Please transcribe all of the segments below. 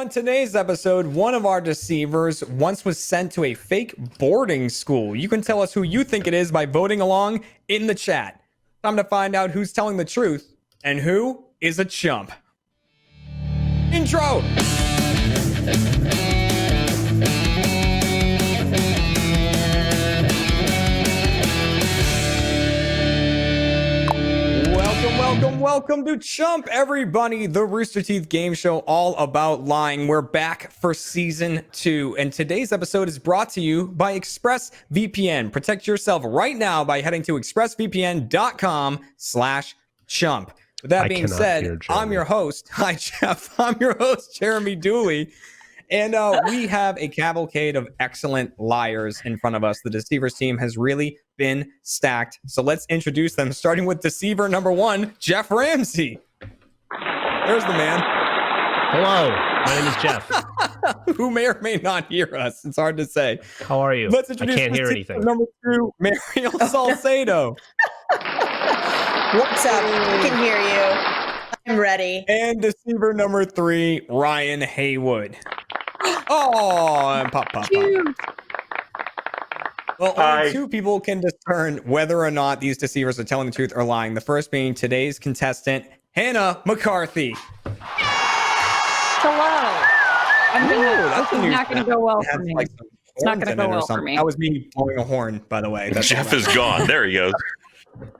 on today's episode, one of our deceivers once was sent to a fake boarding school. You can tell us who you think it is by voting along in the chat. Time to find out who's telling the truth and who is a chump. Intro! Welcome to Chump, everybody, the Rooster Teeth game show all about lying. We're back for season 2, and today's episode is brought to you by ExpressVPN. Protect yourself right now by heading to expressvpn.com/chump. With that being said, I'm your host. Hi, Jeff. I'm your host, Jeremy Dooley. And we have a cavalcade of excellent liars in front of us. The Deceivers team has really been stacked. So let's introduce them, starting with Deceiver number 1, Jeff Ramsey. There's the man. Hello, my name is Jeff. Who may or may not hear us. It's hard to say. How are you? Let's introduce I can't hear anything. Number 2, Mariel Salcedo. What's up? I can hear you. I'm ready. And Deceiver number 3, Ryan Haywood. Oh, and pop. Well, only 2 people can discern whether or not these deceivers are telling the truth or lying. The first being today's contestant, Hannah McCarthy. Hello. This is not going to go well for me. It's not going to go well for me. That was me blowing a horn, by the way. Jeff is gone. There he goes.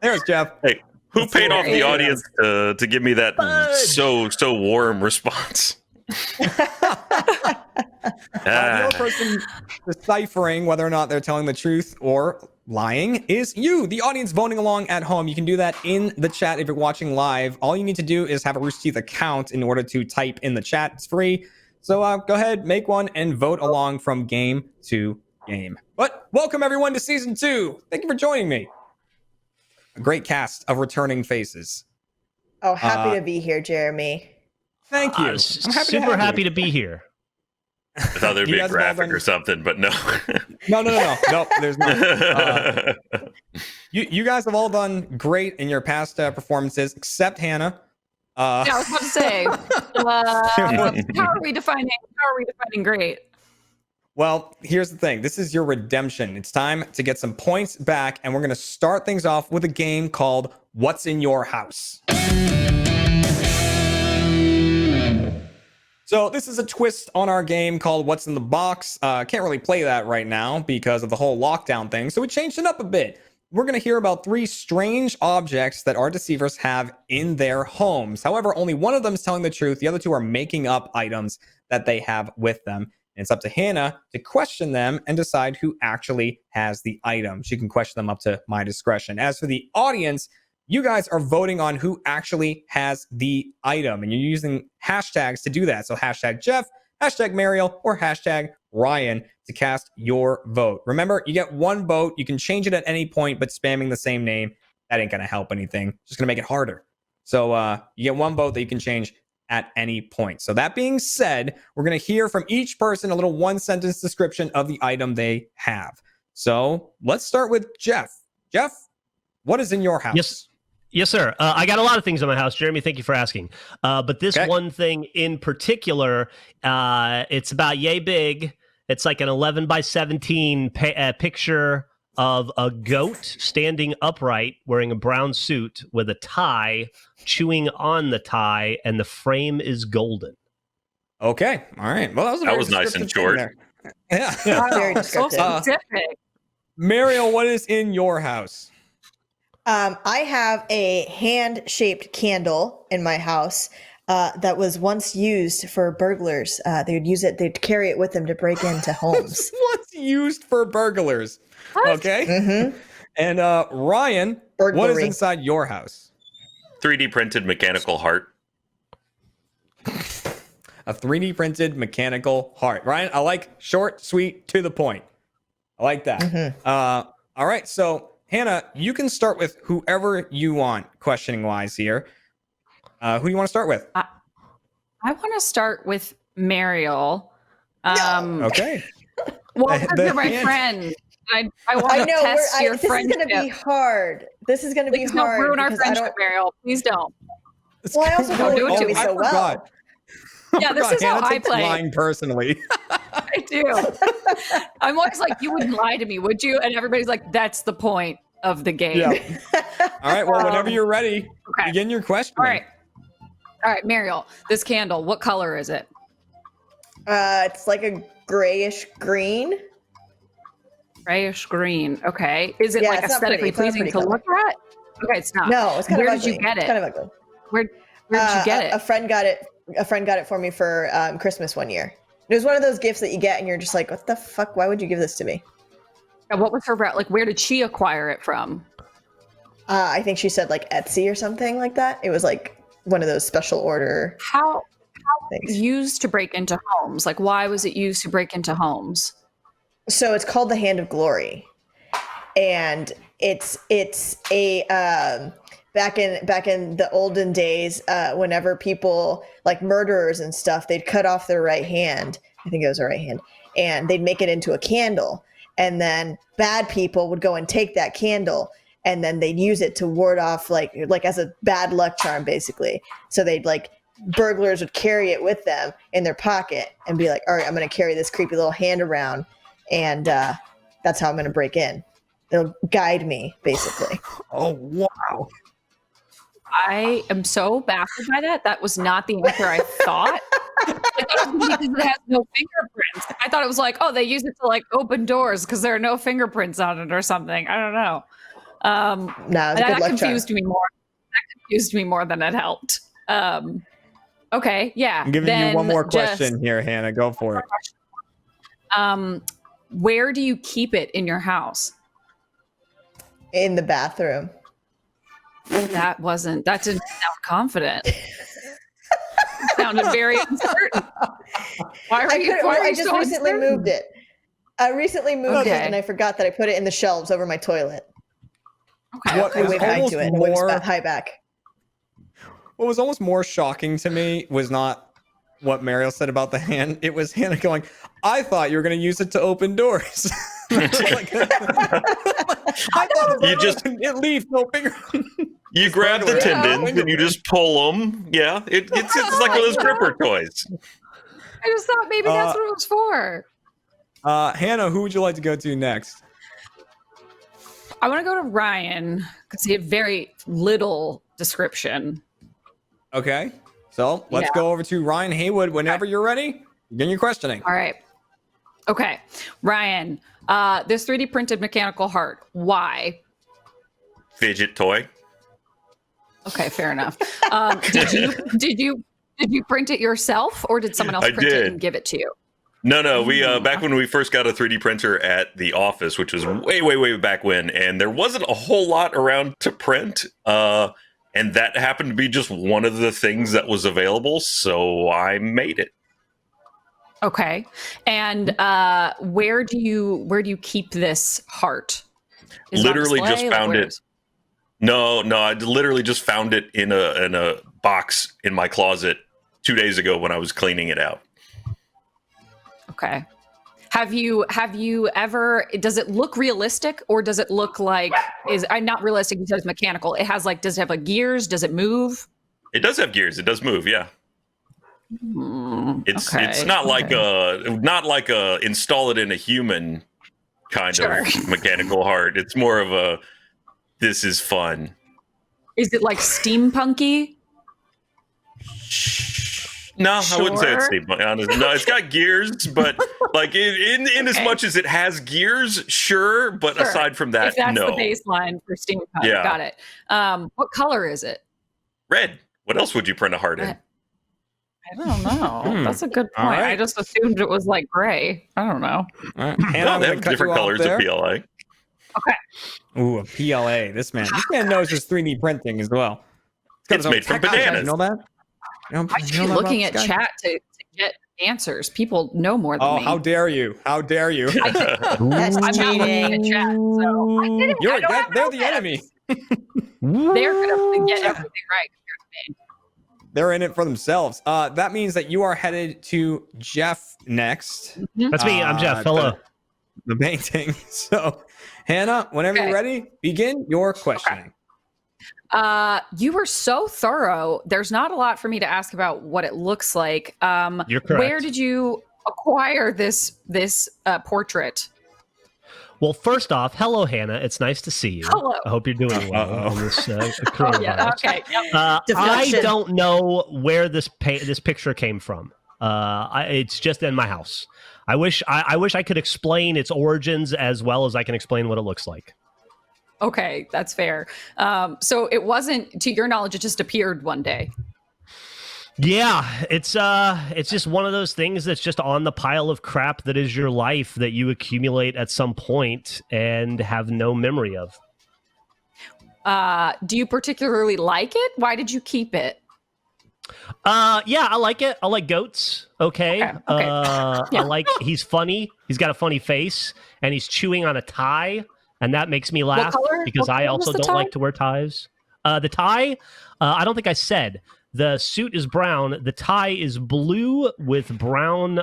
There's Jeff. Hey, who paid off the audience to give me that so warm response? The other person deciphering whether or not they're telling the truth or lying is you, the audience voting along at home. You can do that in the chat if you're watching live. All you need to do is have a Rooster Teeth account in order to type in the chat. It's free. So go ahead, make one and vote along from game to game. But welcome everyone to season 2. Thank you for joining me. A great cast of returning faces. Oh, happy to be here, Jeremy. Thank you. I'm super happy to be here. I thought there'd be a graphic or something, but no. No, there's not. You guys have all done great in your past performances, except Hannah. Yeah, I was about to say, how are we defining great? Well, here's the thing. This is your redemption. It's time to get some points back, and we're going to start things off with a game called What's in Your House? So this is a twist on our game called What's in the Box. Can't really play that right now because of the whole lockdown thing, so we changed it up a bit. We're going to hear about 3 strange objects that our deceivers have in their homes. However, only one of them is telling the truth. The other 2 are making up items that they have with them. And it's up to Hannah to question them and decide who actually has the item. She can question them up to my discretion. As for the audience, you guys are voting on who actually has the item, and you're using hashtags to do that. So hashtag Jeff, hashtag Mariel, or hashtag Ryan to cast your vote. Remember, you get 1 vote. You can change it at any point, but spamming the same name, that ain't going to help anything. Just going to make it harder. So you get 1 vote that you can change at any point. So that being said, we're going to hear from each person a little 1-sentence description of the item they have. So let's start with Jeff. Jeff, what is in your house? Yes, sir. I got a lot of things in my house, Jeremy. Thank you for asking. But this one thing in particular, it's about yay big. It's like an 11 by 17 picture of a goat standing upright, wearing a brown suit with a tie, chewing on the tie, and the frame is golden. Okay. All right. Well, that was nice and short. Yeah. Very descriptive. So specific. Mariel, what is in your house? I have a hand-shaped candle in my house that was once used for burglars. They would use it. They'd carry it with them to break into homes. What's used for burglars? What? Okay. Mm-hmm. And Ryan, what is inside your house? 3D printed mechanical heart. A 3D printed mechanical heart. Ryan, I like short, sweet, to the point. I like that. Mm-hmm. All right. So Hannah, you can start with whoever you want, questioning wise here. Who do you want to start with? I want to start with Mariel. Okay. Well, because you're my friend. I want to test your friendship. This is going to be hard. This is going to be hard. Don't ruin our friendship, Mariel. Please don't. Well, I also don't do it too so well. Yeah, this is how Hannah I takes play. lying personally. I do. I'm always like, you wouldn't lie to me, would you? And everybody's like, that's the point of the game. Yeah. All right. Well, whenever you're ready, Okay. begin your question. All right. All right, Mariel, this candle, what color is it? It's like a grayish green. Grayish green. Okay. Is it Yeah, like it's not aesthetically pretty. It's not a pleasing to pretty look at? Okay, it's not. No, it's kind Where of did ugly. you get It's it? kind of ugly. Where did you get it? A friend got it. A friend got it for me for Christmas one year. It was one of those gifts that you get and you're just like, what the fuck? Why would you give this to me? And what was her route? Like, where did she acquire it from? I think she said like Etsy or something like that. It was like one of those special order How was it things. used to break into homes? Like, why was it used to break into homes? So it's called the Hand of Glory, and it's a back in the olden days, whenever people like murderers and stuff, they'd cut off their right hand. I think it was their right hand, and they'd make it into a candle, and then bad people would go and take that candle, and then they'd use it to ward off like as a bad luck charm, basically. So they'd like burglars would carry it with them in their pocket and be like, all right, I'm going to carry this creepy little hand around, and that's how I'm going to break in. It'll guide me, basically. Oh, wow. I am so baffled by that. That was not the answer I thought. I thought it was because it has no fingerprints. I thought it was like, oh, they use it to like open doors because there are no fingerprints on it or something. I don't know. No, it's a that good luck charm. confused me more. That confused me more than it helped. Okay, yeah. I'm giving you one more just, question here, Hannah. Go for it. Where do you keep it in your house? In the bathroom. That didn't sound confident. It sounded very uncertain. Why are you I just so recently uncertain? moved it. I recently moved it, Okay. and I forgot that I put it in the shelves over my toilet. Okay. What I was waved hi almost to it and went more high back. What was almost more shocking to me was not what Mariel said about the hand. It was Hannah going, I thought you were going to use it to open doors. Like, I thought it leaves no finger. You grab the tendons and you just pull them. Yeah, it's like one of those gripper toys. I just thought maybe that's what it was for. Hannah, who would you like to go to next? I want to go to Ryan because he had very little description. Okay, so let's go over to Ryan Haywood. Whenever you're ready, begin your questioning. All right. Okay, Ryan, this 3D printed mechanical heart. Why? Fidget toy. Okay, fair enough. Did you print it yourself, or did someone else I print it did. and give it to you? No, we back when we first got a 3D printer at the office, which was way back when, and there wasn't a whole lot around to print, and that happened to be just one of the things that was available, so I made it. Okay, and where do you keep this heart? Is it on Literally display? just Like, found where it. is- No, I literally just found it in a box in my closet 2 days ago when I was cleaning it out. Okay. Have you ever? Does it look realistic, or does it look like I'm not realistic? You said it's mechanical. It has like, does it have like gears? Does it move? It does have gears. It does move. Yeah. It's not like a install it in a human kind of mechanical heart. It's more of a this is fun. Is it like steampunky? No, I wouldn't say it's Sure. steampunk. Honestly, no, it's got gears, but like in as much as it has gears, sure. But Sure. aside from that, If that's no. the baseline for steampunk, Yeah. got it. What color is it? Red. What else would you print a heart in? I don't know. That's a good All point. right. I just assumed it was like gray. I don't know. All right. Hannah, No, I'm they gonna have cut different you off colors there. of PLA. Okay. Ooh, a PLA. This man knows his 3D printing as well. got It's his own made from tech guide. bananas. You know that? You know I should that be about looking this at guy? chat to get answers. People know more than Oh, me. how dare you? How dare you? That's I'm not looking at cheating. chat, so I didn't. I don't have They're no the tips. enemy. They're gonna get everything right. They're in it for themselves. That means that you are headed to Jeff next. That's me. I'm Jeff. Hello. The painting. So, Hannah, whenever Okay. you're ready, begin your questioning. You were so thorough. There's not a lot for me to ask about what it looks like. You're correct. Where did you acquire this portrait? Well, first off, hello, Hannah. It's nice to see you. Hello. I hope you're doing well on this coronavirus. Yeah, okay. I don't know where this picture came from. It's just in my house. I wish I could explain its origins as well as I can explain what it looks like. Okay, that's fair. So it wasn't, to your knowledge, it just appeared one day. Yeah, it's just one of those things that's just on the pile of crap that is your life that you accumulate at some point and have no memory of. Do you particularly like it? Why did you keep it? Yeah, I like it. I like goats. Okay. Yeah. I like, he's funny. He's got a funny face and he's chewing on a tie. And that makes me laugh because I also don't like to wear ties. The tie, I don't think I said. The suit is brown. The tie is blue with brown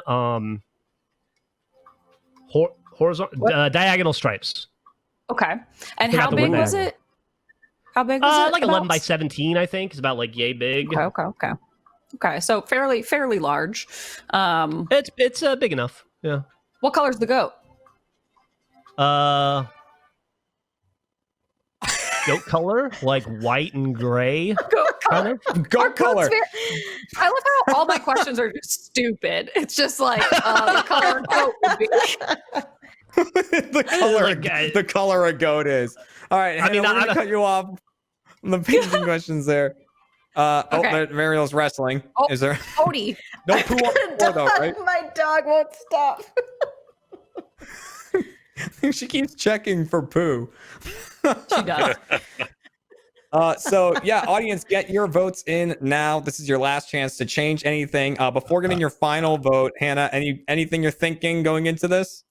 horizontal diagonal stripes. Okay. And how big was it? How big was it? Like 11 by 17, I think. It's about like yay big. Okay. So fairly large. It's big enough. Yeah. What color's the goat? Goat color, like white and gray. Goat color. Goat color. I love how all my questions are just stupid. It's just like the color of goat would be. the color a goat is. All right, Hannah, I'm going to cut you off on the painting questions there. Okay. Mariel's wrestling. Oh, is there? Cody. No poo on the floor, though, right? My dog won't stop. She keeps checking for poo. She does. So yeah, audience, get your votes in now. This is your last chance to change anything. Before getting your final vote, Hannah, anything you're thinking going into this?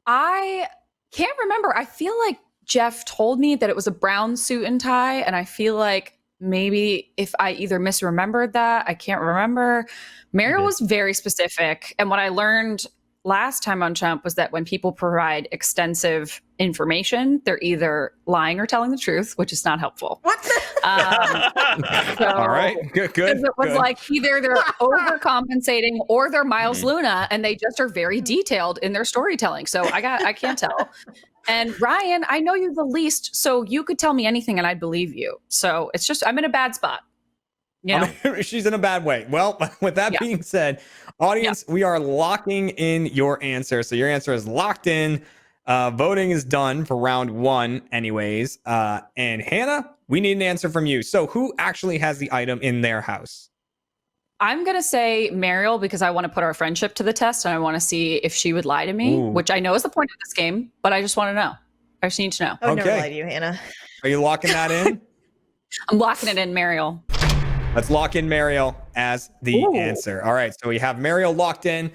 I can't remember. I feel like Jeff told me that it was a brown suit and tie, and I feel like maybe if I either misremembered that, I can't remember. Mariel was very specific, and what I learned last time on CHUMP was that when people provide extensive information, they're either lying or telling the truth, which is not helpful. What? All right, good. It was like either they're overcompensating or they're Miles Luna, and they just are very detailed in their storytelling. So I can't tell. And Ryan, I know you the least, so you could tell me anything and I'd believe you. So it's just I'm in a bad spot. You know? She's in a bad way. Well, with that being said, audience, we are locking in your answer. So your answer is locked in. Voting is done for round 1 anyways. And Hannah, we need an answer from you. So who actually has the item in their house? I'm going to say Mariel because I want to put our friendship to the test and I want to see if she would lie to me, which I know is the point of this game, but I just want to know. I just need to know. I would never lie to you, Hannah. Are you locking that in? I'm locking it in, Mariel. Let's lock in Mariel as the answer. All right, so we have Mariel locked in.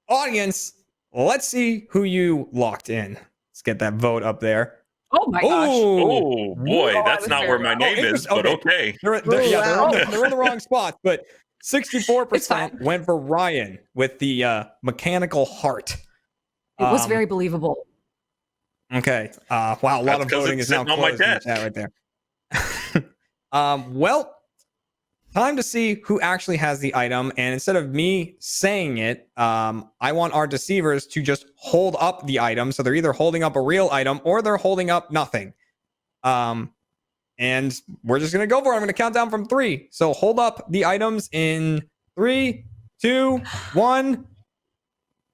Audience, let's see who you locked in. Let's get that vote up there. Oh my gosh. Oh boy, that's not where my name is, but okay. They're in the wrong spot, but 64% went for Ryan with the mechanical heart. It was very believable. Okay. Wow, a lot of voting is now closed in the chat right there. Well, time to see who actually has the item. And instead of me saying it, I want our deceivers to just hold up the item. So they're either holding up a real item or they're holding up nothing. And we're just going to go for it. I'm going to count down from 3. So hold up the items in 3, 2, 1.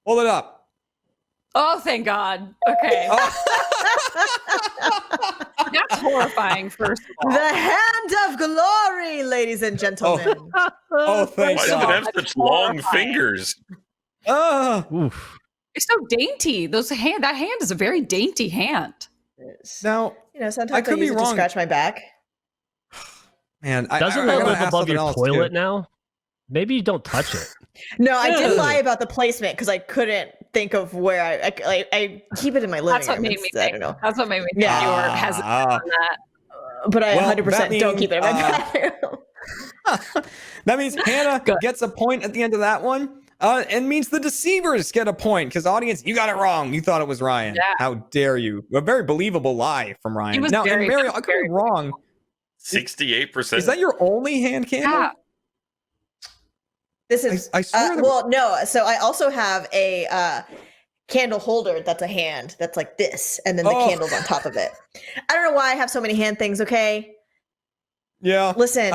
Hold it up. Oh, thank God. Okay. That's horrifying, first of all. The hand of glory, ladies and gentlemen. Oh, thank Why God. does it have such long fingers? Oof. It's so dainty. That hand is a very dainty hand. Now, sometimes I could be use it to wrong. scratch my back. Man, doesn't I it gotta live ask above something your else, toilet too. now? Maybe you don't touch it. No, I did lie about the placement because I couldn't think of where I keep it in my living That's what room. made me I think. don't know. That's what made me think you were hesitant on that. But I Well, 100% don't keep it in my bathroom. That means Hannah gets a point at the end of that one. And means the deceivers get a point because audience, you got it wrong. You thought it was Ryan. Yeah. How dare you? A very believable lie from Ryan. He was Now, very, and Mariel, I could very be wrong. 68%. Is that your only hand candle? Yeah. This is I swear that- well, no. So I also have a candle holder that's a hand that's like this, and then the candles on top of it. I don't know why I have so many hand things. Okay, Yeah. listen,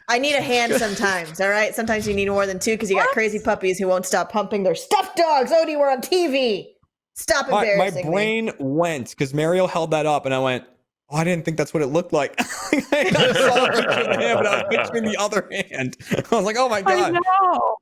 I need a hand sometimes. All right, sometimes you need more than two because you got crazy puppies who won't stop pumping their stuffed dogs. Odie, we're on TV. Stop My embarrassing me. brain went because Mariel held that up, and I went, "Oh, I didn't think that's what it looked like." I saw a picture of the hand, but I was picturing the other hand. I was like, "Oh my I god!" know.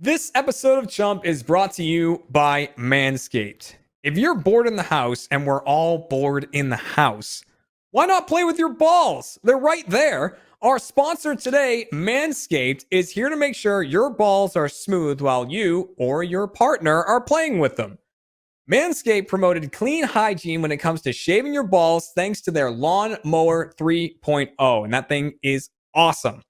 This episode of Chump is brought to you by Manscaped. If you're bored in the house, and we're all bored in the house, why not play with your balls? They're right there. Our sponsor today, Manscaped, is here to make sure your balls are smooth while you or your partner are playing with them. Manscaped promoted clean hygiene when it comes to shaving your balls thanks to their Lawn Mower 3.0, and that thing is awesome.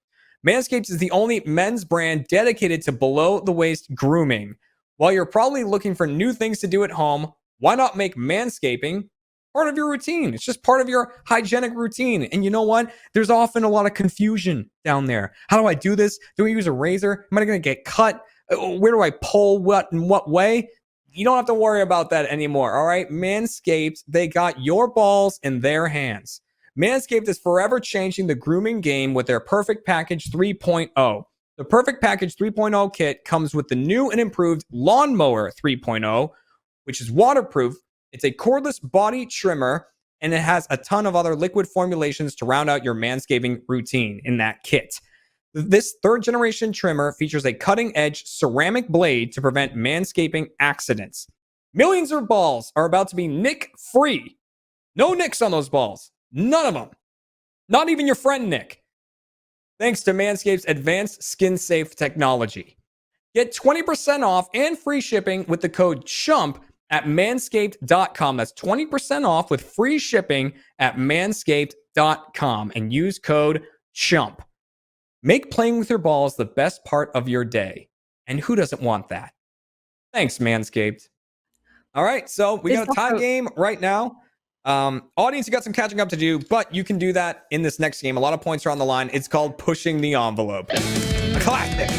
Manscaped is the only men's brand dedicated to below-the-waist grooming. While you're probably looking for new things to do at home, why not make manscaping part of your routine? It's just part of your hygienic routine. And you know what? There's often a lot of confusion down there. How do I do this? Do I use a razor? Am I going to get cut? Where do I pull what in what way? You don't have to worry about that anymore, all right? Manscaped, they got your balls in their hands. Manscaped is forever changing the grooming game with their Perfect Package 3.0. The Perfect Package 3.0 kit comes with the new and improved Lawnmower 3.0, which is waterproof. It's a cordless body trimmer, and it has a ton of other liquid formulations to round out your manscaping routine in that kit. This third-generation trimmer features a cutting-edge ceramic blade to prevent manscaping accidents. Millions of balls are about to be nick-free. No nicks on those balls. None of them. Not even your friend Nick. Thanks to Manscaped's advanced skin-safe technology. Get 20% off and free shipping with the code CHUMP at manscaped.com. That's 20% off with free shipping at manscaped.com and use code CHUMP. Make playing with your balls the best part of your day. And who doesn't want that? Thanks, Manscaped. All right, so we got a tie game right now. Audience, you got some catching up to do, but you can do that in this next game. A lot of points are on the line. It's called Pushing the Envelope. A classic.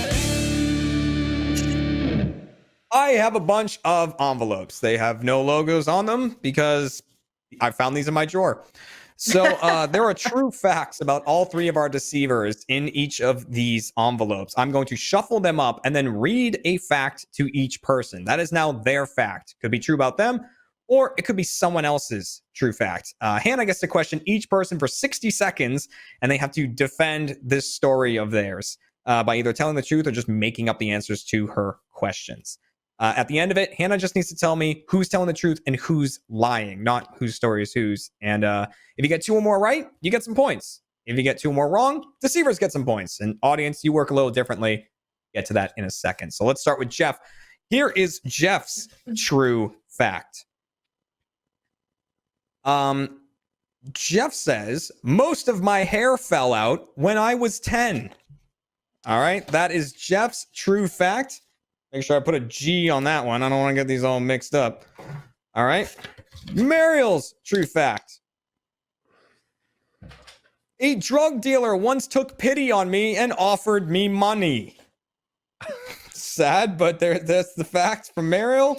I have a bunch of envelopes. They have no logos on them because I found these in my drawer. So there are true facts about all three of our deceivers in each of these envelopes. I'm going to shuffle them up and then read a fact to each person. That is now their fact. Could be true about them, or it could be someone else's true fact. Hannah gets to question each person for 60 seconds, and they have to defend this story of theirs by either telling the truth or just making up the answers to her questions. At the end of it, Hannah just needs to tell me who's telling the truth and who's lying, not whose story is whose. And if you get two or more right, you get some points. If you get two or more wrong, deceivers get some points. And audience, you work a little differently. Get to that in a second. So let's start with Jeff. Here is Jeff's true fact. Jeff says, most of my hair fell out when I was 10. All right, that is Jeff's true fact. Make sure I put a G on that one. I don't want to get these all mixed up. All right. Mariel's true fact. A drug dealer once took pity on me and offered me money. Sad, but that's the fact from Mariel.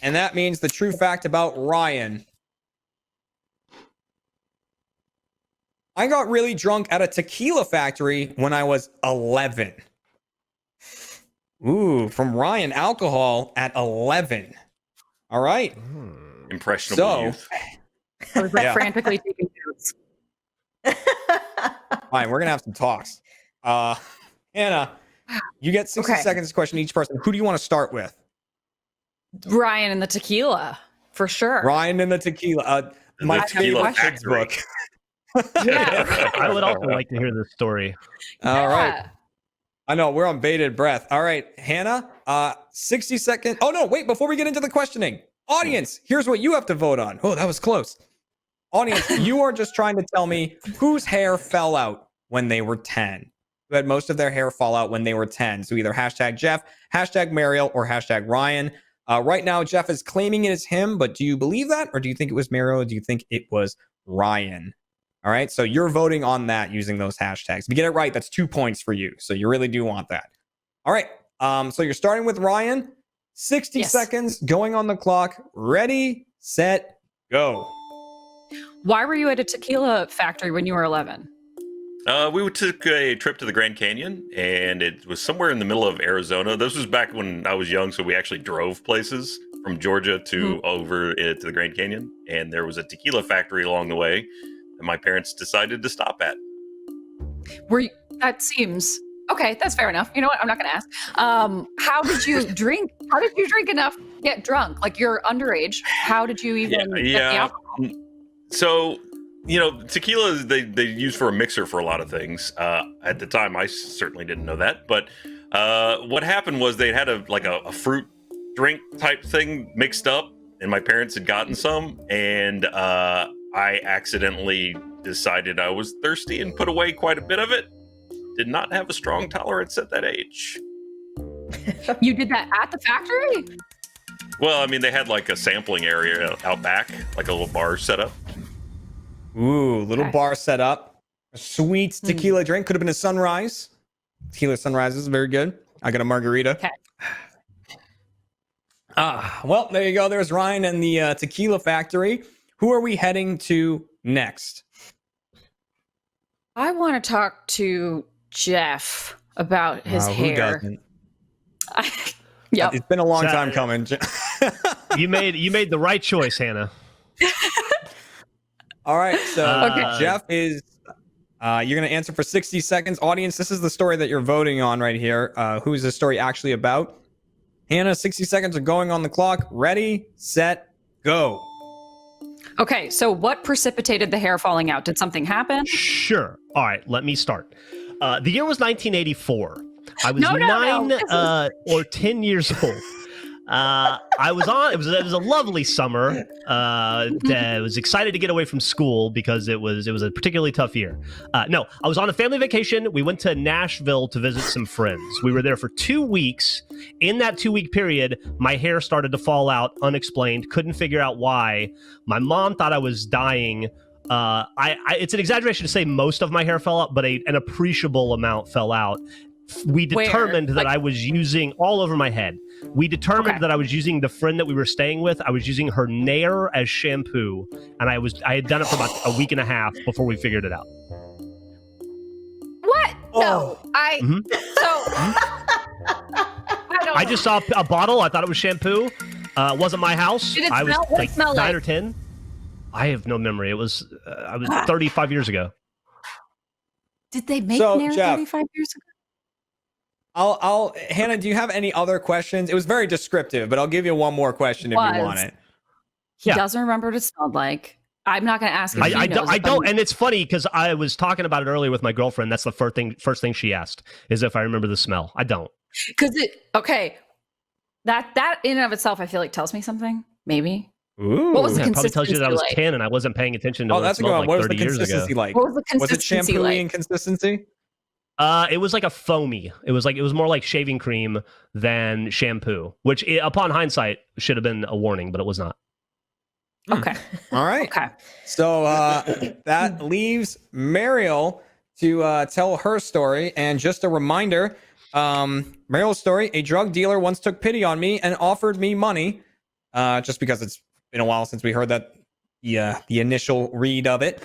And that means the true fact about Ryan. I got really drunk at a tequila factory when I was 11. Ooh, from Ryan, alcohol at 11. All right. Impressionable youth. I was frantically taking notes. Fine, we're going to have some talks. Anna, you get 60 seconds to question each person. Who do you want to start with? Ryan and the tequila, for sure. Ryan and the tequila. My favorite kids book. Yeah, I would also like to hear this story. All right. I know, we're on bated breath. All right, Hannah, 60 seconds. Oh, no, wait, before we get into the questioning. Audience, here's what you have to vote on. Oh, that was close. Audience, you are just trying to tell me whose hair fell out when they were 10. who had most of their hair fall out when they were 10. So either hashtag Jeff, hashtag Mariel, or hashtag Ryan. Right now, Jeff is claiming it is him, but do you believe that? Or do you think it was Mariel? Or do you think it was Ryan? All right, so you're voting on that using those hashtags. If you get it right, that's 2 points for you. So you really do want that. All right, so you're starting with Ryan. 60 seconds going on the clock. Ready, set, go. Why were you at a tequila factory when you were 11? We took a trip to the Grand Canyon, and it was somewhere in the middle of Arizona. This was back when I was young, so we actually drove places from Georgia to over to the Grand Canyon, and there was a tequila factory along the way that my parents decided to stop at. That seems okay. That's fair enough. You know what? I'm not going to ask. How did you drink? How did you drink enough to get drunk? Like, you're underage. How did you even get the alcohol? So, tequila they use for a mixer for a lot of things. At the time, I certainly didn't know that. But what happened was they had a fruit drink type thing mixed up, and my parents had gotten some, and I accidentally decided I was thirsty and put away quite a bit of it. Did not have a strong tolerance at that age. You did that at the factory? Well, I mean, they had like a sampling area out back, like a little bar set up. Ooh, little bar set up. A sweet tequila drink. Could have been a sunrise. Tequila sunrise is very good. I got a margarita. Okay. Well, there you go. There's Ryan and the Tequila Factory. Who are we heading to next? I want to talk to Jeff about his hair. Who doesn't? Yep. It's been a long time coming. You made the right choice, Hannah. All right, so Jeff is. You're going to answer for 60 seconds. Audience, this is the story that you're voting on right here. Who is the story actually about? Hannah, 60 seconds are going on the clock. Ready, set, go. Okay, so what precipitated the hair falling out? Did something happen? Sure. All right, let me start. The year was 1984. I was or 10 years old. I was on. It was a lovely summer. I was excited to get away from school because it was a particularly tough year. No, I was on a family vacation. We went to Nashville to visit some friends. We were there for 2 weeks. In that 2-week period, my hair started to fall out unexplained. Couldn't figure out why. My mom thought I was dying. It's an exaggeration to say most of my hair fell out, but an appreciable amount fell out. We determined that I was using all over my head. We determined that I was using the friend that we were staying with. I was using her Nair as shampoo, and I had done it for about a week and a half before we figured it out. What? No, I don't. I just saw a bottle. I thought it was shampoo. It wasn't my house. Did it I was smell? What like it smell 9 like? or 10. I have no memory. It was I was 35 years ago. Did they make So, Nair Jeff, 35 years ago? Hannah, do you have any other questions? It was very descriptive, but I'll give you one more question if you want it. He doesn't remember what it smelled like. I'm not going to ask him. I don't, and it's funny because I was talking about it earlier with my girlfriend. That's the first thing she asked is if I remember the smell. I don't. Because that in and of itself, I feel like tells me something. Maybe. Ooh. What was the It probably tells you that I was consistency 10 and I wasn't paying attention to what it that's a good smelled one. like What was the 30 years ago. consistency like? What was the Was it consistency shampooy like? in consistency? It was like a foamy. It was more like shaving cream than shampoo, which upon hindsight should have been a warning, but it was not. Okay. All right. Okay. So that leaves Mariel to tell her story. And just a reminder, Mariel's story, a drug dealer once took pity on me and offered me money, just because it's been a while since we heard that the initial read of it.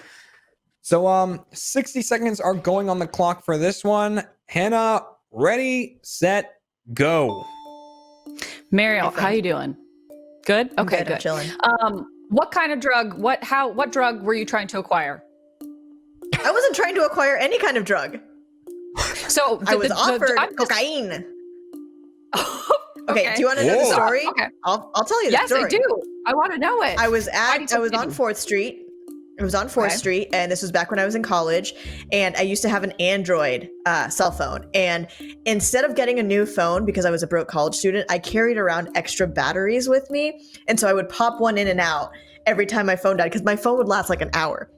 So 60 seconds are going on the clock for this one. Hannah, ready, set, go. Mariel, how you doing? Good? Okay, I'm good. chilling. What kind of drug? What drug were you trying to acquire? I wasn't trying to acquire any kind of drug. So I was offered cocaine. Okay, do you want to know the story? Okay. I'll tell you the Yes, story. I do. I want to know it. I was on 4th Street. It was on 4th Street, and this was back when I was in college, and I used to have an Android cell phone. And instead of getting a new phone, because I was a broke college student, I carried around extra batteries with me. And so I would pop one in and out every time my phone died, because my phone would last like an hour.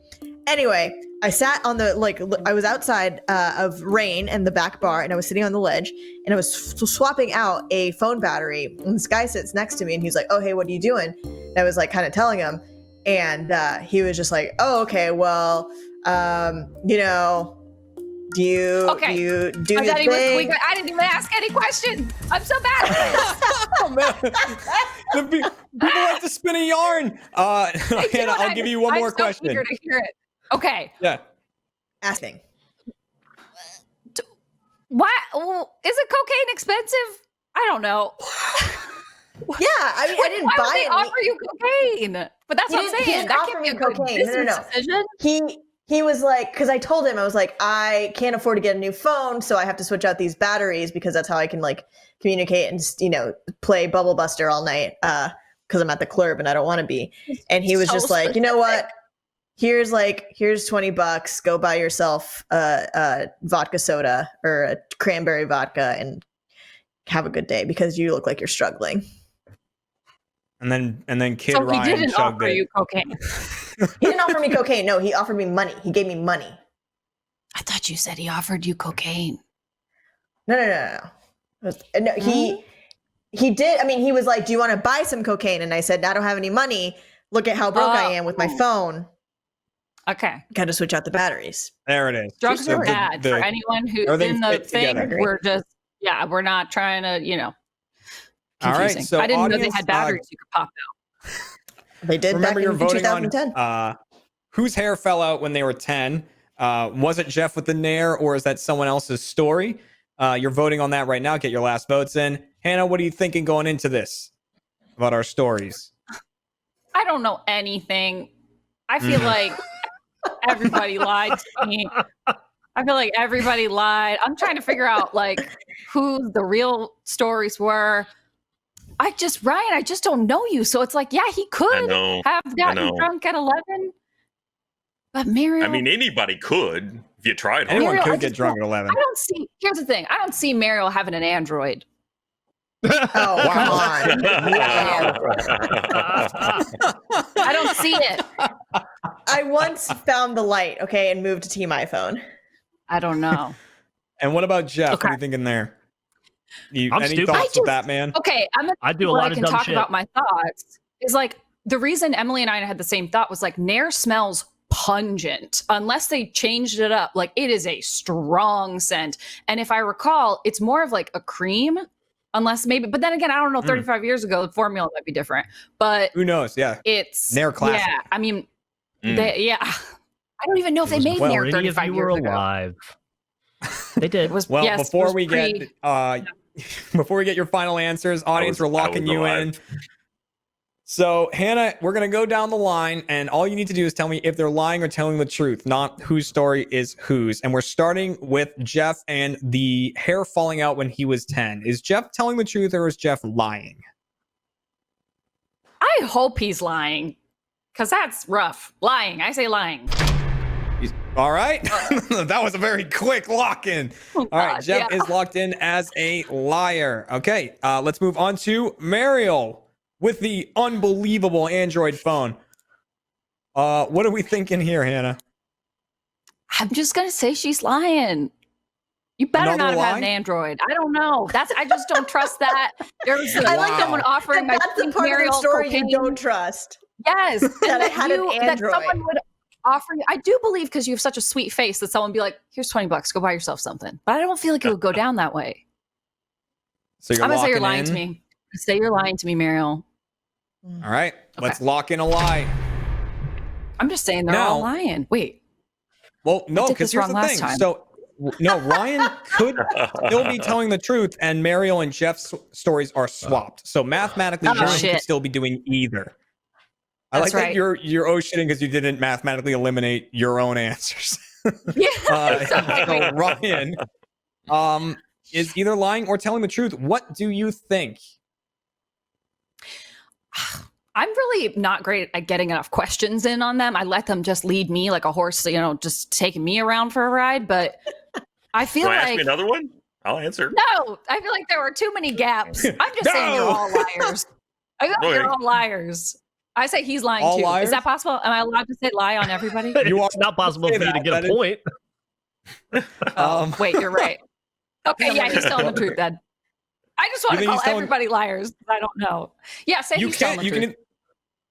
Anyway, I sat on the I was outside of Rain and the back bar, and I was sitting on the ledge, and I was swapping out a phone battery. And this guy sits next to me, and he's like, "Oh, hey, what are you doing?" And I was like, kind of telling him, and he was just like, "Oh, okay, well, you know, do you do your thing?" I didn't even ask any questions. I'm so bad at this. Oh man, people like to spin a yarn. Hannah, I'll give you one more question. I'm so eager to hear it. Okay. Yeah. Asking. Why? Is it cocaine expensive? I don't know. Yeah, I mean, I didn't Why buy would they it. offer you cocaine? But that's what I'm saying. He didn't That offer can't be me a good cocaine. business No. decision. He was like, because I told him, I was like, I can't afford to get a new phone, so I have to switch out these batteries because that's how I can like communicate and just, play Bubble Buster all night because I'm at the club and I don't want to be. And he was just like, you know what? Here's $20. Go buy yourself a vodka soda or a cranberry vodka and have a good day because you look like you're struggling. And then Kid So Ryan he didn't chugged offer it. you cocaine. He didn't offer me cocaine. No, he offered me money. He gave me money. I thought you said he offered you cocaine. No. No, he did. I mean, he was like, "Do you want to buy some cocaine?" And I said, "I don't have any money. Look at how broke I am with my phone. Okay. Got to switch out the batteries." There it is. Drugs So are bad for anyone who's everything in the fit thing. together. We're just, we're not trying to, All right, confusing. so I didn't know they audience, had batteries you could pop out. They did remember back you're in voting 2010. on whose hair fell out when they were 10. Was it Jeff with the Nair, or is that someone else's story? You're voting on that right now. Get your last votes in. Hannah, what are you thinking going into this about our stories? I don't know anything. I feel like everybody lied to me. I feel like everybody lied. I'm trying to figure out like who the real stories were. I just don't know you. So it's like, yeah, he could have gotten drunk at 11. But Muriel, I mean, anybody could if you tried hard. Anyone Muriel, could get drunk at 11. Here's the thing. I don't see Muriel having an Android. Oh, come on. I don't see it. I once found the light, okay, and moved to Team iPhone. I don't know. And what about Jeff? Okay. What are you thinking there? I'm Any stupid. thoughts with that, man? Okay, I do a lot of dumb talk shit. about my thoughts is like the reason Emily and I had the same thought was like Nair smells pungent unless they changed it up. Like it is a strong scent, and if I recall, it's more of like a cream. Unless maybe, but then again, I don't know. 35 years ago, the formula might be different. But Who knows? Yeah, it's Nair classic. Yeah, I mean, I don't even know if they made Nair 35 years ago. Alive. They did. Before we get your final answers, audience, we're locking you in. So, Hannah, we're going to go down the line, and all you need to do is tell me if they're lying or telling the truth, not whose story is whose. And we're starting with Jeff and the hair falling out when he was 10. Is Jeff telling the truth, or is Jeff lying? I hope he's lying, because that's rough. Lying. I say lying. All right. That was a very quick lock-in. All right, Jeff is locked in as a liar. Okay, let's move on to Mariel with the unbelievable Android phone. What are we thinking here, Hannah? I'm just gonna say she's lying. You better not have had an Android. I don't know. I just don't trust that. There's like someone offering my that's the part of the story cocaine. you don't trust. Yes, that I had an Android. That someone would offer you. I do believe because you have such a sweet face that someone would be like, "Here's $20. Go buy yourself something." But I don't feel like it would go down that way. So I'm gonna say you're lying to me. Say you're lying to me, Mariel. All right, let's lock in a lie. I'm just saying they're all lying. Wait. Well, no, because here's the thing. So, no, Ryan could still be telling the truth, and Mariel and Jeff's stories are swapped. So mathematically, Ryan could still be doing either. I like that you're shitting because you didn't mathematically eliminate your own answers. So Ryan is either lying or telling the truth. What do you think? I'm really not great at getting enough questions in on them. I let them just lead me like a horse, just taking me around for a ride. But I feel like... ask me another one? I'll answer. No, I feel like there were too many gaps. I'm just saying you're all liars. I feel like you're all liars. I say he's lying All too. liars? Is that possible? Am I allowed to say lie on everybody? It's not possible for you to get a point. Wait, you're right. Okay, yeah, he's telling the truth then. I just want to call everybody liars. I don't know. Yeah, say he's telling the truth.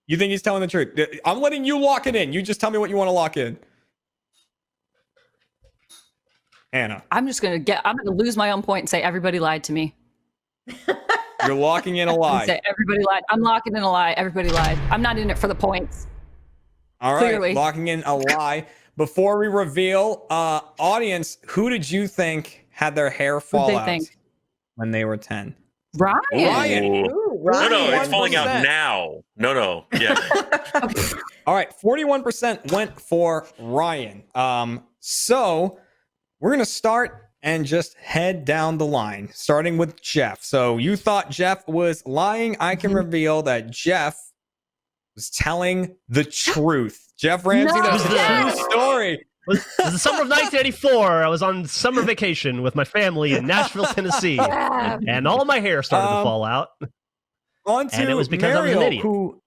You think he's telling the truth? I'm letting you lock it in. You just tell me what you want to lock in. Hannah. I'm gonna lose my own point and say everybody lied to me. You're locking in a lie. Say everybody lied. I'm locking in a lie. Everybody lied. I'm not in it for the points. All right, Clearly. locking in a lie. Before we reveal, audience, who did you think had their hair fall out when they were 10? Ryan. Ooh. No, it's falling out now. No. Yeah. All right, 41% went for Ryan. So we're going to start and just head down the line, starting with Jeff. So you thought Jeff was lying. I can reveal that Jeff was telling the truth. Jeff Ramsey, that's the true story. It was the summer of 1984. I was on summer vacation with my family in Nashville, Tennessee, and all my hair started to fall out. On to and it was because I was an Mariel,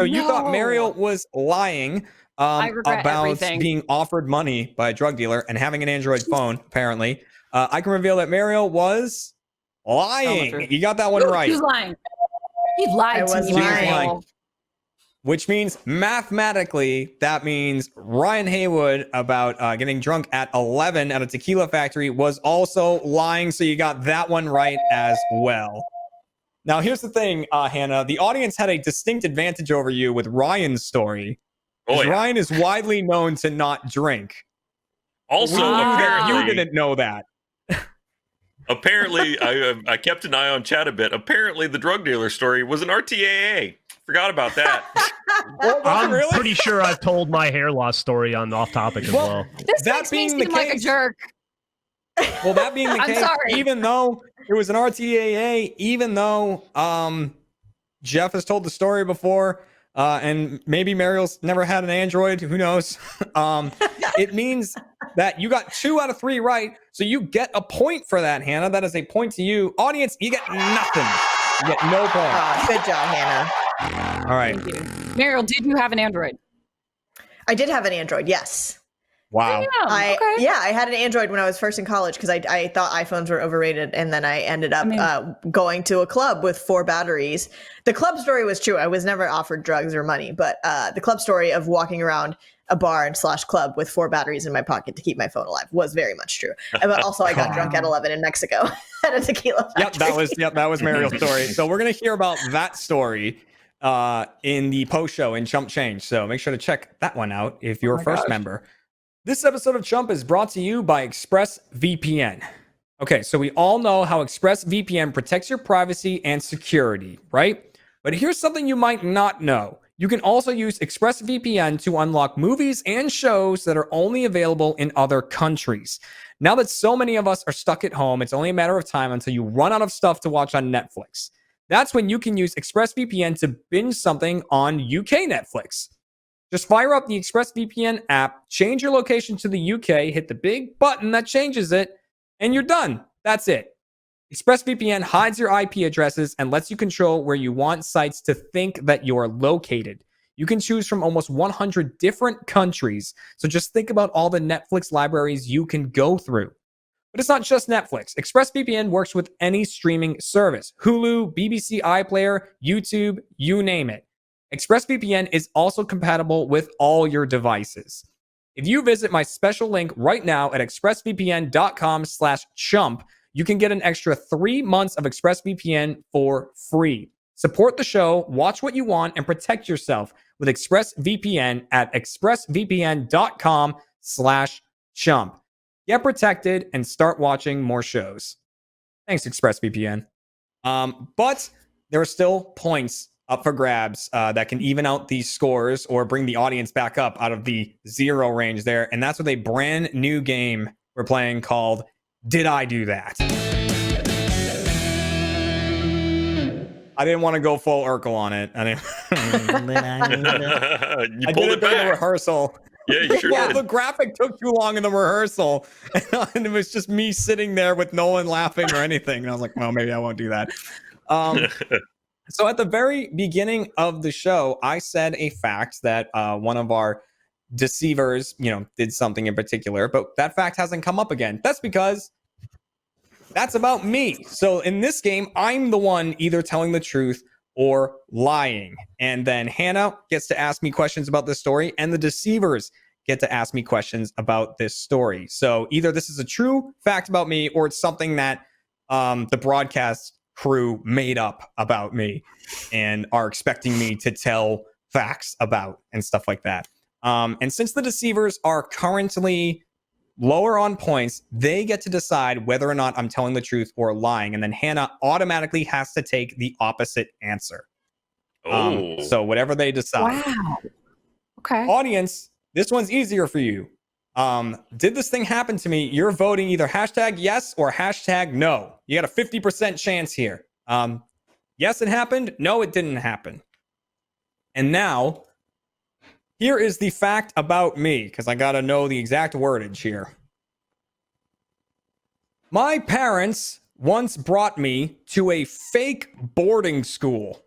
idiot. You thought Mariel was lying about everything. being offered money by a drug dealer and having an Android phone, apparently. I can reveal that Mariel was lying. You got that one right. He's lying. He lied to me. Lying. Which means mathematically, that means Ryan Haywood about getting drunk at 11 at a tequila factory was also lying. So you got that one right as well. Now, here's the thing, Hannah. The audience had a distinct advantage over you with Ryan's story. Ryan is widely known to not drink. Also, apparently, you didn't know that. Apparently, I kept an eye on chat a bit. Apparently, the drug dealer story was an RTAA. Forgot about that. I'm pretty sure I've told my hair loss story on off topic as well. This makes me seem like a jerk. Well, that being the case, sorry. even though it was an RTAA, even though Jeff has told the story before, and maybe Mariel's never had an Android, who knows? It means that you got 2 out of 3 right, so you get a point for that, Hannah. That is a point to you. Audience, you get nothing. You get no point. Good job, Hannah. All right. Thank you. Mariel, did you have an Android? I did have an Android, yes. Wow. I had an Android when I was first in college because I thought iPhones were overrated, and then I ended up going to a club with 4 batteries. The club story was true. I was never offered drugs or money, but the club story of walking around a bar and / club with 4 batteries in my pocket to keep my phone alive was very much true. But also, I got drunk at 11 in Mexico at a tequila factory. That was Mariel's story. So we're gonna hear about that story in the post show in Chump Change. So make sure to check that one out if you're a first member. This episode of Chump is brought to you by ExpressVPN. Okay, so we all know how ExpressVPN protects your privacy and security, right? But here's something you might not know. You can also use ExpressVPN to unlock movies and shows that are only available in other countries. Now that so many of us are stuck at home, it's only a matter of time until you run out of stuff to watch on Netflix. That's when you can use ExpressVPN to binge something on UK Netflix. Just fire up the ExpressVPN app, change your location to the UK, hit the big button that changes it, and you're done. That's it. ExpressVPN hides your IP addresses and lets you control where you want sites to think that you're located. You can choose from almost 100 different countries, so just think about all the Netflix libraries you can go through. But it's not just Netflix. ExpressVPN works with any streaming service. Hulu, BBC iPlayer, YouTube, you name it. ExpressVPN is also compatible with all your devices. If you visit my special link right now at expressvpn.com/chump, you can get an extra 3 months of ExpressVPN for free. Support the show, watch what you want, and protect yourself with ExpressVPN at expressvpn.com/chump. Get protected and start watching more shows. Thanks, ExpressVPN. But there are still points up for grabs that can even out these scores or bring the audience back up out of the 0 range there. And that's with a brand new game we're playing called Did I Do That? I didn't want to go full Urkel on it. I pulled it back. In the rehearsal. Yeah, you sure did. The graphic took too long in the rehearsal. And it was just me sitting there with no one laughing or anything. And I was like, well, maybe I won't do that. So at the very beginning of the show, I said a fact that one of our deceivers, did something in particular, but that fact hasn't come up again. That's because that's about me. So in this game, I'm the one either telling the truth or lying. And then Hannah gets to ask me questions about this story, and the deceivers get to ask me questions about this story. So either this is a true fact about me, or it's something that the broadcast crew made up about me and are expecting me to tell facts about and stuff like that. And since the deceivers are currently lower on points, they get to decide whether or not I'm telling the truth or lying. And then Hannah automatically has to take the opposite answer. So whatever they decide. Wow. Okay. Audience, this one's easier for you. Did this thing happen to me? You're voting either hashtag yes or hashtag no. You got a 50% chance here. Yes, it happened. No, it didn't happen. And now, here is the fact about me, because I got to know the exact wordage here. My parents once brought me to a fake boarding school.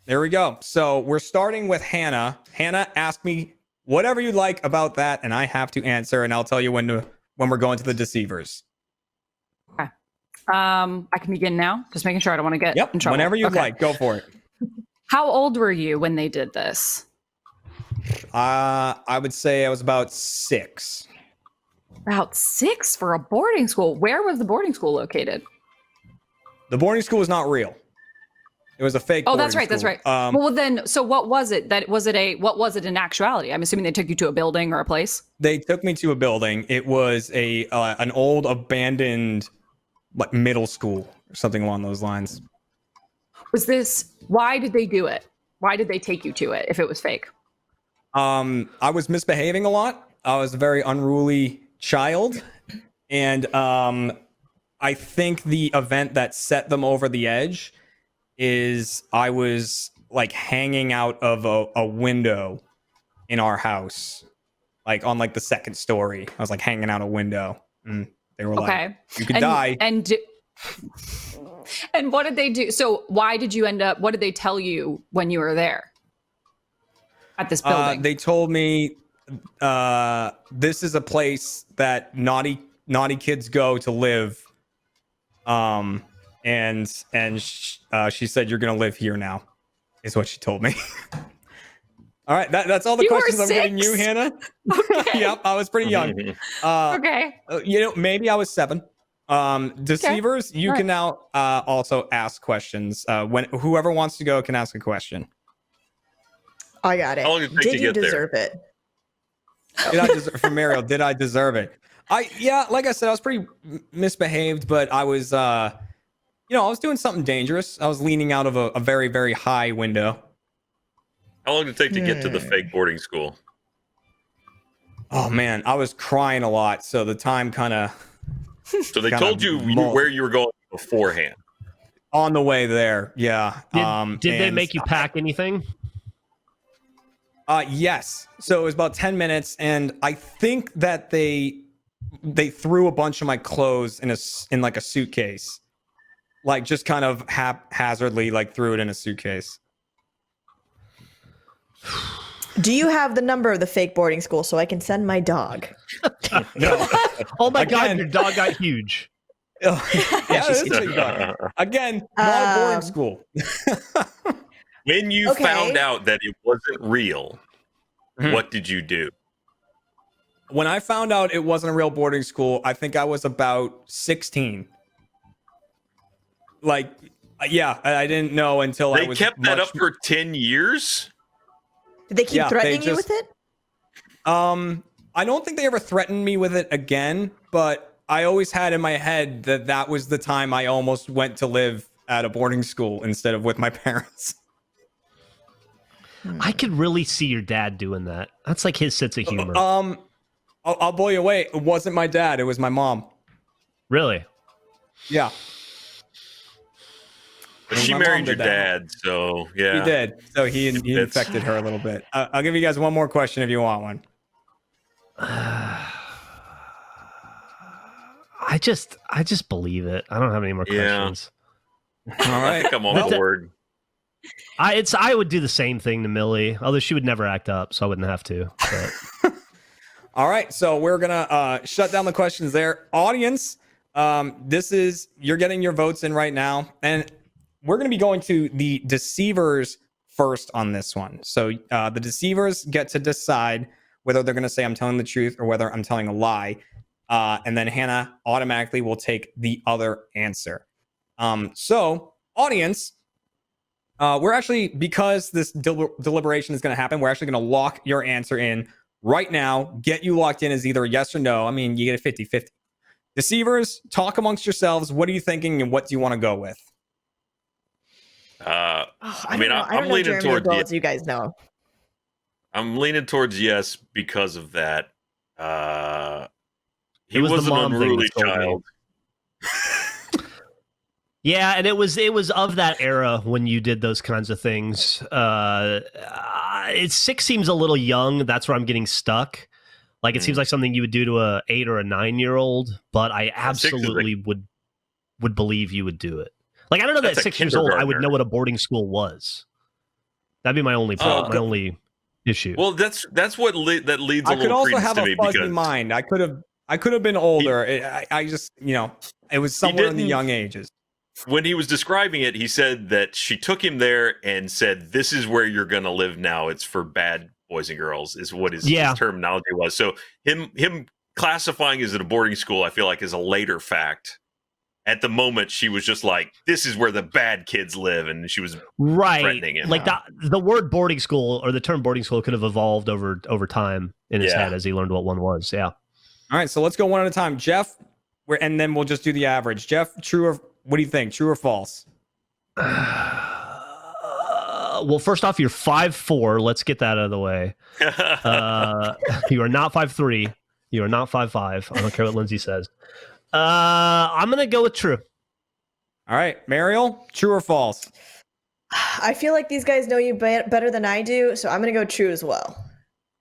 There we go. So we're starting with Hannah. Hannah, ask me whatever you'd like about that, and I have to answer, and I'll tell you when we're going to the deceivers. Okay. I can begin now. Just making sure I don't want to get in trouble. Whenever you'd like. Go for it. How old were you when they did this? I would say I was about 6. About 6 for a boarding school. Where was the boarding school located? The boarding school was not real. It was a fake. Oh, that's right. School. That's right. Well, then, so what was it? What was it in actuality? I'm assuming they took you to a building or a place. They took me to a building. It was an old abandoned middle school or something along those lines. Why did they do it? Why did they take you to it if it was fake? I was misbehaving a lot. I was a very unruly child. And I think the event that set them over the edge is I was like hanging out of a window in our house, like on like the second story. I was like hanging out a window. And they were like, you could die. And what did they do? So why did you end up, what did they tell you when you were there at this building? They told me this is a place that naughty kids go to live. And she said, you're going to live here now, is what she told me. All right. That's all the You questions were I'm giving you, Hannah. Okay. Yep. I was pretty young. Okay. Maybe I was 7. Deceivers, you can now also ask questions. When whoever wants to go can ask a question. I got it. How long did it take Did to you get there? deserve it? Did I deserve from Mariel? Did I deserve it? Like I said, I was pretty misbehaved, but I was, I was doing something dangerous. I was leaning out of a very, very high window. How long did it take to get to the fake boarding school? Oh man, I was crying a lot, so the time kind of. So they told you where you were going beforehand. On the way there, yeah. Did they make you pack anything? Yes. So it was about 10 minutes, and I think that they threw a bunch of my clothes in like a suitcase, like just kind of haphazardly, like threw it in a suitcase. Do you have the number of the fake boarding school so I can send my dog? No. Oh my God, your dog got huge. Yeah, this is a big dog. Again, not a boarding school. When you found out that it wasn't real, what did you do? When I found out it wasn't a real boarding school, I think I was about 16. Like, yeah, I didn't know until I was. They kept that up for 10 years? Did they keep threatening you with it? I don't think they ever threatened me with it again, but I always had in my head that was the time I almost went to live at a boarding school instead of with my parents. I could really see your dad doing that. That's like his sense of humor. I'll blow you away. It wasn't my dad. It was my mom. Really? Yeah. But she married your dad, so yeah. He did. So he infected her a little bit. I'll give you guys one more question if you want one. I just believe it. I don't have any more questions. All I right. think I'm on board. I would do the same thing to Millie, although she would never act up, so I wouldn't have to. But. All right, so we're gonna shut down the questions there. Audience, you're getting your votes in right now, and we're gonna be going to the deceivers first on this one. So the deceivers get to decide whether they're gonna say I'm telling the truth or whether I'm telling a lie, and then Hannah automatically will take the other answer. So audience, we're actually, because this deliberation is gonna happen, we're actually gonna lock your answer in right now. Get you locked in as either a yes or no. I mean, you get a 50-50. Deceivers, talk amongst yourselves. What are you thinking and what do you want to go with? I I'm leaning Jeremy towards as well as you guys know. I'm leaning towards yes because of that. He was the was an mom thing unruly that sold me. child. Yeah, and it was of that era when you did those kinds of things. 6 seems a little young. That's where I'm getting stuck. Like it seems like something you would do to a 8 or a 9-year-old, but I absolutely would believe you would do it. Like I don't know that at 6 years old I would know what a boarding school was. That'd be my only my only issue. Well, that's what that leads. I could also have to a fuzzy mind. I could have been older. I just it was somewhere in the young ages. When he was describing it, he said that she took him there and said, "This is where you're going to live now. It's for bad boys and girls," is what his terminology was. So him classifying as at a boarding school, I feel like is a later fact. At the moment, she was just like, "This is where the bad kids live," and she was threatening him. Like the word boarding school or the term boarding school could have evolved over time in his head as he learned what one was. Yeah. All right, so let's go one at a time. Jeff, and then we'll just do the average. Jeff, true or what do you think? True or false? Well, first off, you're 5'4". Let's get that out of the way. You are not 5'3". You are not 5'5". I don't care what Lindsay says. I'm gonna go with true. All right, Mariel, true or false? I feel like these guys know you better than I do, so I'm gonna go true as well.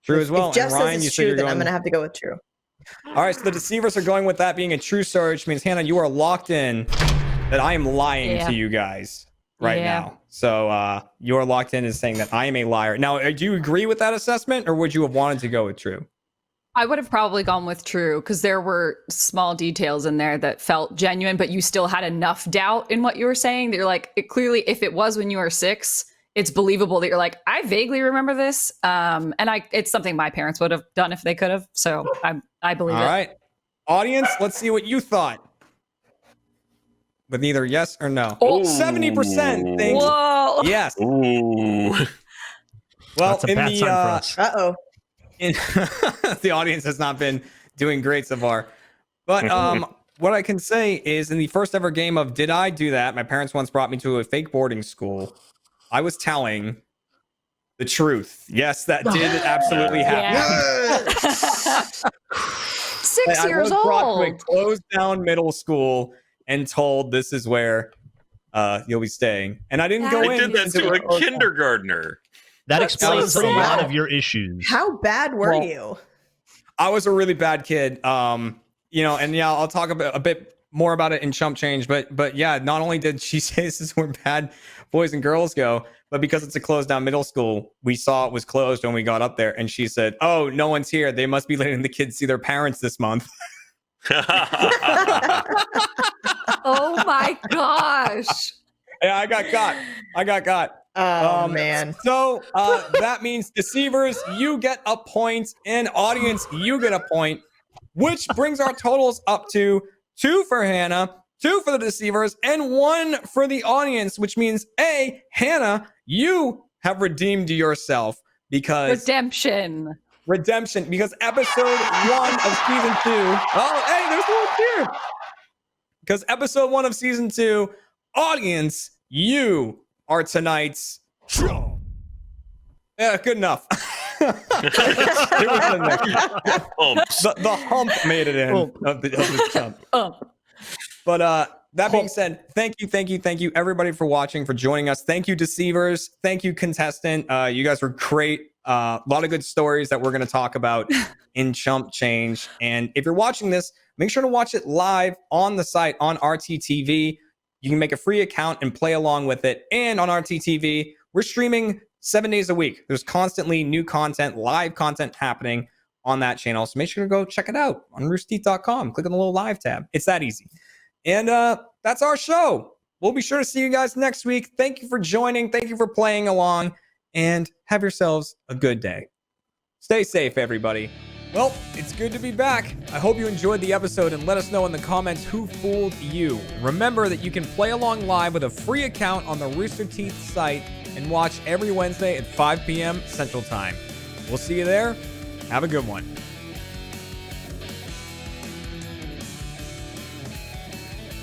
True as well. If Jeff and Ryan, says it's true, then I'm gonna have to go with true. All right, so the deceivers are going with that being a true story, which means Hannah, you are locked in that I am lying to you guys right now. So you're locked in as saying that I am a liar. Now, do you agree with that assessment, or would you have wanted to go with true? I would have probably gone with true because there were small details in there that felt genuine, but you still had enough doubt in what you were saying that you're like, clearly, if it was when you were 6, it's believable that you're like, I vaguely remember this. And it's something my parents would have done if they could have. So I believe it. All right. Audience, let's see what you thought. With either yes or no. 70% thinks yes. Ooh. Well, That's a bad sign for us. The audience has not been doing great so far. But what I can say is in the first ever game of Did I Do That? My parents once brought me to a fake boarding school. I was telling the truth. Yes, that did absolutely happen. 6 years I was brought to a old. closed down middle school and told this is where you'll be staying. And I didn't go in. They did that to a kindergartner. That explains a sad. lot of your issues. How bad were you? I was a really bad kid. And I'll talk a bit more about it in Chump Change. But yeah, not only did she say this is where bad boys and girls go, but because it's a closed down middle school, we saw it was closed when we got up there. And she said, "Oh, no one's here. They must be letting the kids see their parents this month." Oh my gosh. Yeah, I got caught. Oh, man. So that means deceivers, you get a point, and audience, you get a point, which brings our totals up to 2 for Hannah, 2 for the deceivers, and 1 for the audience, which means Hannah, you have redeemed yourself because Redemption, because episode 1 of season 2. Oh, hey, there's one here. Because episode 1 of season 2, audience, you are tonight's CHUMP. Yeah, good enough. It was in there. The hump made it in of the CHUMP. But that being said, thank you everybody for watching, for joining us. Thank you deceivers. Thank you contestant. You guys were great. A lot of good stories that we're going to talk about in Chump Change. And if you're watching this, make sure to watch it live on the site on RTTV. You can make a free account and play along with it. And on RTTV, we're streaming 7 days a week. There's constantly new content, live content happening on that channel. So make sure to go check it out on roosterteeth.com. Click on the little live tab. It's that easy. And that's our show. We'll be sure to see you guys next week. Thank you for joining. Thank you for playing along. And have yourselves a good day. Stay safe, everybody. Well, it's good to be back. I hope you enjoyed the episode and let us know in the comments who fooled you. Remember that you can play along live with a free account on the Rooster Teeth site and watch every Wednesday at 5 p.m. Central Time. We'll see you there. Have a good one.